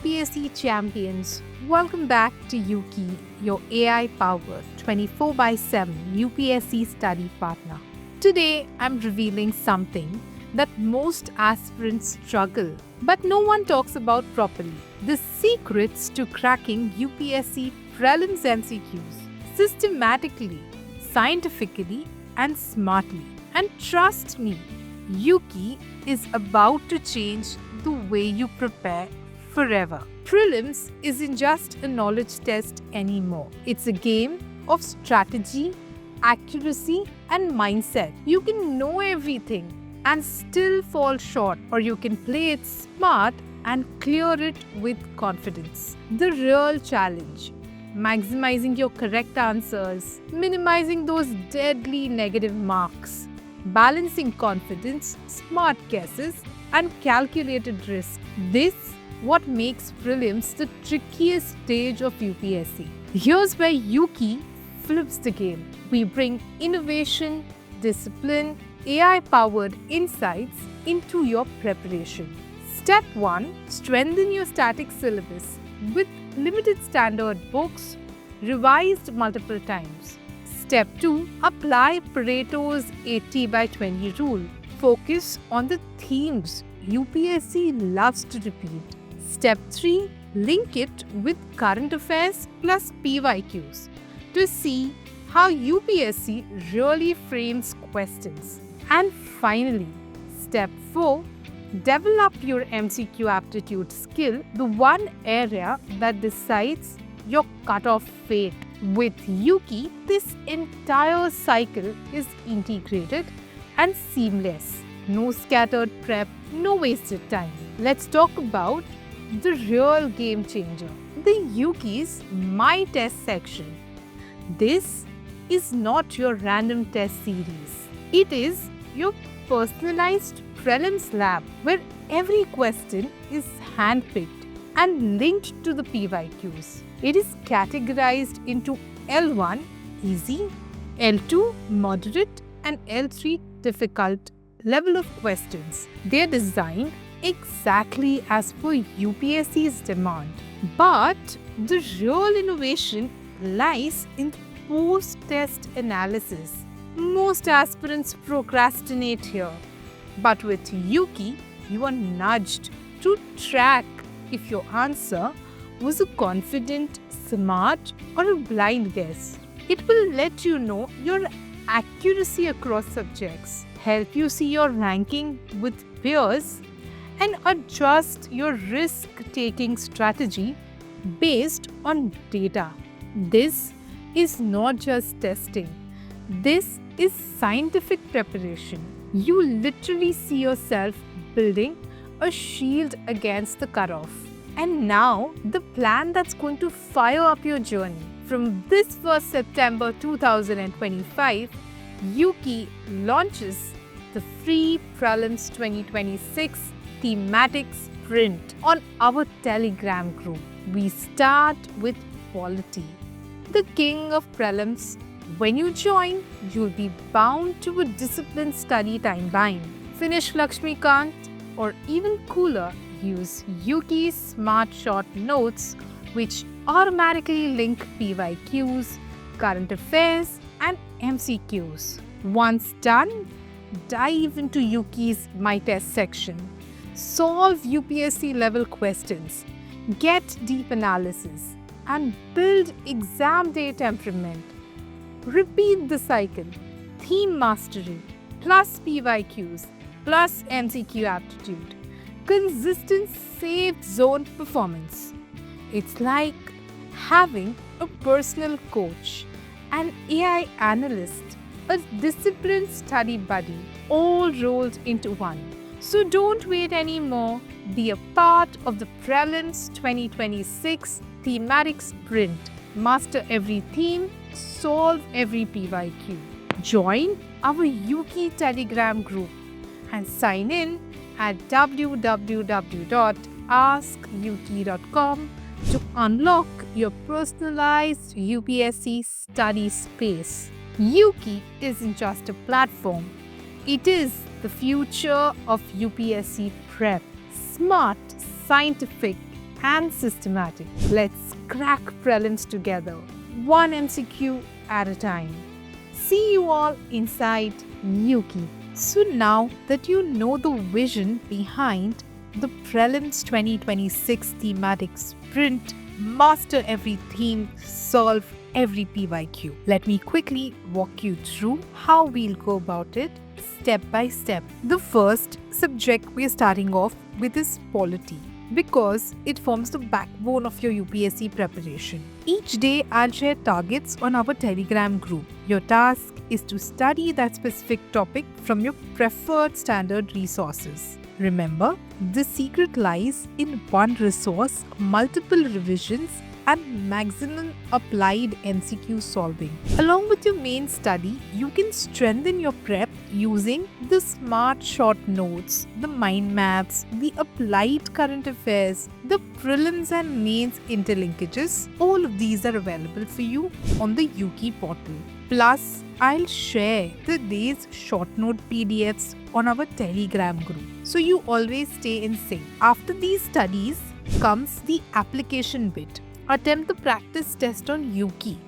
UPSC champions, welcome back to Yuki, your AI-powered 24/7 UPSC study partner. Today, I'm revealing something that most aspirants struggle, but no one talks about properly. The secrets to cracking UPSC prelims MCQs systematically, scientifically, and smartly. And trust me, Yuki is about to change the way you prepare forever. Prelims isn't just a knowledge test anymore. It's a game of strategy, accuracy, and mindset. You can know everything and still fall short, or you can play it smart and clear it with confidence. The real challenge: maximizing your correct answers, minimizing those deadly negative marks, balancing confidence, smart guesses, and calculated risk. This what makes prelims the trickiest stage of UPSC. Here's where Yuki flips the game. We bring innovation, discipline, AI-powered insights into your preparation. Step 1. Strengthen your static syllabus with limited standard books, revised multiple times. Step 2. Apply Pareto's 80/20 rule. Focus on the themes UPSC loves to repeat. Step 3. Link it with current affairs plus PYQs to see how UPSC really frames questions. And finally, Step 4. Develop your MCQ aptitude skill, the one area that decides your cutoff fate. With Yuki, this entire cycle is integrated and seamless. No scattered prep, no wasted time. Let's talk about the real game changer, the Yuki's My Test section. This is not your random test series. It is your personalized prelims lab where every question is handpicked and linked to the PYQs. It is categorized into L1 easy, L2 moderate, and L3 difficult level of questions. They are designed exactly as per UPSC's demand. But the real innovation lies in post-test analysis. Most aspirants procrastinate here. But with Yuki, you are nudged to track if your answer was a confident, smart, or a blind guess. It will let you know your accuracy across subjects, help you see your ranking with peers, and adjust your risk-taking strategy based on data. This is not just testing. This is scientific preparation. You literally see yourself building a shield against the cutoff. And now, the plan that's going to fire up your journey. From this 1st September 2025, Yuki launches the free Prelims 2026 thematic sprint on our Telegram group. We start with quality, the king of prelims. When you join, you'll be bound to a disciplined study timeline. Finish Lakshmikant, or even cooler, use Yuki's Smart Short Notes, which automatically link PYQs, current affairs, and MCQs. Once done, dive into Yuki's My Test section. Solve UPSC level questions, get deep analysis, and build exam day temperament. Repeat the cycle: theme mastery, plus PYQs, plus MCQ aptitude. Consistent safe zone performance. It's like having a personal coach, an AI analyst, a disciplined study buddy, all rolled into one. So don't wait anymore. Be a part of the Prelims 2026 thematic sprint. Master every theme, solve every PYQ. Join our Yuki Telegram group and sign in at www.askyuki.com to unlock your personalized UPSC study space. Yuki isn't just a platform, it is the future of UPSC prep. Smart, scientific, and systematic. Let's crack prelims together, one MCQ at a time. See you all inside Yuki. So now that you know the vision behind the Prelims 2026 thematic sprint, master every theme, solve every PYQ. Let me quickly walk you through how we'll go about it step by step. The first subject we're starting off with is polity, because it forms the backbone of your UPSC preparation. Each day, I'll share targets on our Telegram group. Your task is to study that specific topic from your preferred standard resources. Remember, the secret lies in one resource, multiple revisions, and maximum applied MCQ solving. Along with your main study, you can strengthen your prep using the smart short notes, the mind maps, the applied current affairs, the prelims and mains interlinkages. All of these are available for you on the Yuki portal. Plus, I'll share the day's short note PDFs on our Telegram group, so you always stay in sync. After these studies comes the application bit. Attempt the practice test on Yuki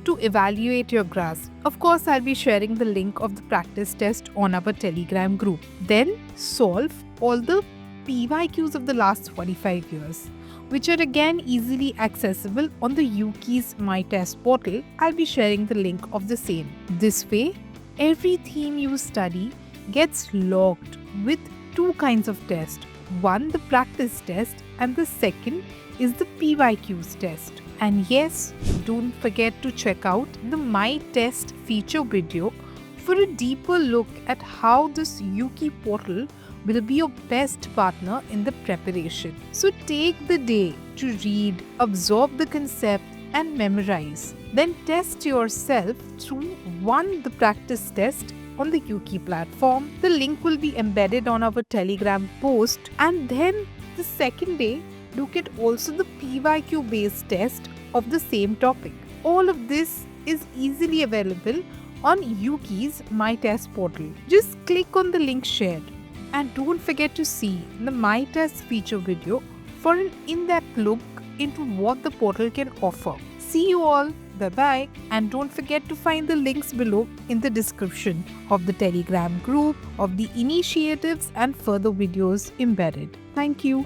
to evaluate your grasp. Of course, I'll be sharing the link of the practice test on our Telegram group. Then solve all the PYQs of the last 45 years, which are again easily accessible on the Yuki's My Test portal. I'll be sharing the link of the same. This way, every theme you study gets logged with two kinds of tests. One, the practice test, and the second is the PYQs test. And yes, don't forget to check out the My Test feature video for a deeper look at how this Yuki portal will be your best partner in the preparation. So take the day to read, absorb the concept and memorize. Then test yourself through the practice test on the Yuki platform. The link will be embedded on our Telegram post. And then the second day, look at also the PYQ based test of the same topic. All of this is easily available on Yuki's My Test portal. Just click on the link shared. And don't forget to see the My Test feature video for an in-depth look into what the portal can offer. See you all. Bye-bye. And don't forget to find the links below in the description of the Telegram group, of the initiatives and further videos embedded. Thank you.